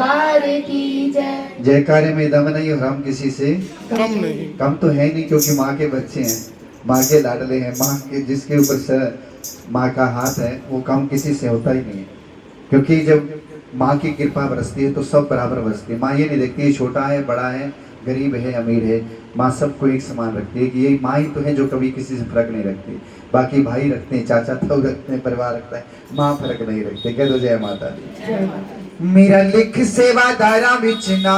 दरबार की जय। जयकारे में दम नहीं और हम किसी से कम नहीं। कम तो है नहीं, क्योंकि माँ के बच्चे हैं, माँ के लाडले हैं, माँ के जिसके ऊपर सर माँ का हाथ है वो कम किसी से होता ही नहीं है। क्योंकि जब माँ की कृपा बरसती है तो सब बराबर बरसती है। माँ ये नहीं देखती है छोटा है बड़ा है, गरीब है अमीर है, माँ सबको एक समान रखती है कि ये माँ ही तो है जो कभी किसी से फर्क नहीं रखती। बाकी भाई रखते हैं, चाचा ताऊ रखते हैं, परिवार रखता है, माँ फर्क नहीं रखते। कह दो जय माता दी। मेरा लिख सेवादारा बिचना,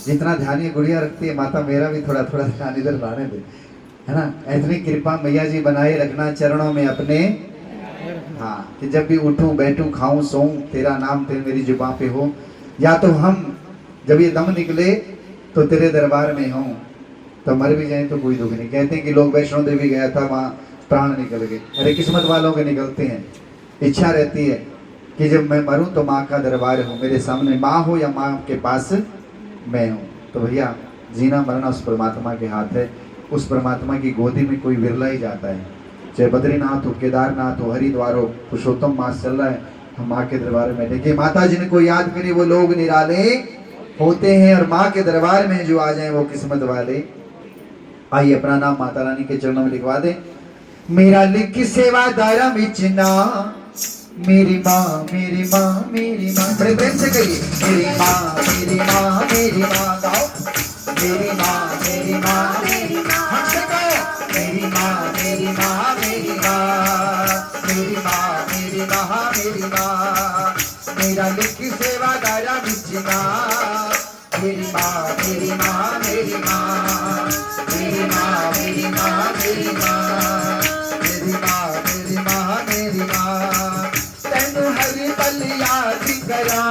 जितना ध्यान ये गुड़िया रखती है माता, मेरा भी थोड़ा थोड़ा ध्यान इधर लाने दे, है ना। इतनी कृपा मैया जी बनाए रखना चरणों में अपने। हाँ, कि जब भी उठूं बैठूं खाऊं सोऊं तेरा नाम तेरे मेरी जुबान पे हो, या तो हम जब ये दम निकले तो तेरे दरबार में हूं, तो मर भी जाए तो कोई दुख नहीं। कहते हैं कि लोग वैष्णो देवी गया था वहाँ प्राण निकल गए, अरे किस्मत वालों के निकलते हैं। इच्छा रहती है कि जब मैं मरूं तो माँ का दरबार हो, मेरे सामने माँ हो या माँ के पास मैं हूँ। तो भैया जीना मरना उस परमात्मा के हाथ है, उस परमात्मा की गोदी में कोई विरला ही जाता है। चाहे बद्रीनाथ हो, केदारनाथ हो, हरिद्वार हो, पुरुषोत्तम मास चल रहा है, हम माँ के दरबार में। देखिए माता जिनको याद करे वो लोग निराले होते हैं, और माँ के दरबार में जो आ जाए वो किस्मत वाले। आइए अपना नाम माता रानी के चरणों में लिखवा दे। मेरा लिख सेवादारा बिचना, मेरी माँ मेरी माँ मेरी माँ, बड़े प्रेम से कहिए मेरी माँ मेरी माँ मेरी माँ। गाओ मेरी माँ मेरी माँ मेरी माँ, हंस के कहो मेरी माँ मेरी माँ मेरी माँ, मेरी माँ मेरी माँ मेरी माँ। मेरा लिख सेवादारा बिचना, मेरी माँ मेरी माँ मेरी माँ, मेरी माँ मेरी माँ मेरी माँ, मेरी माँ मेरी माँ मेरी माँ। तेनू हरि पल याद करा,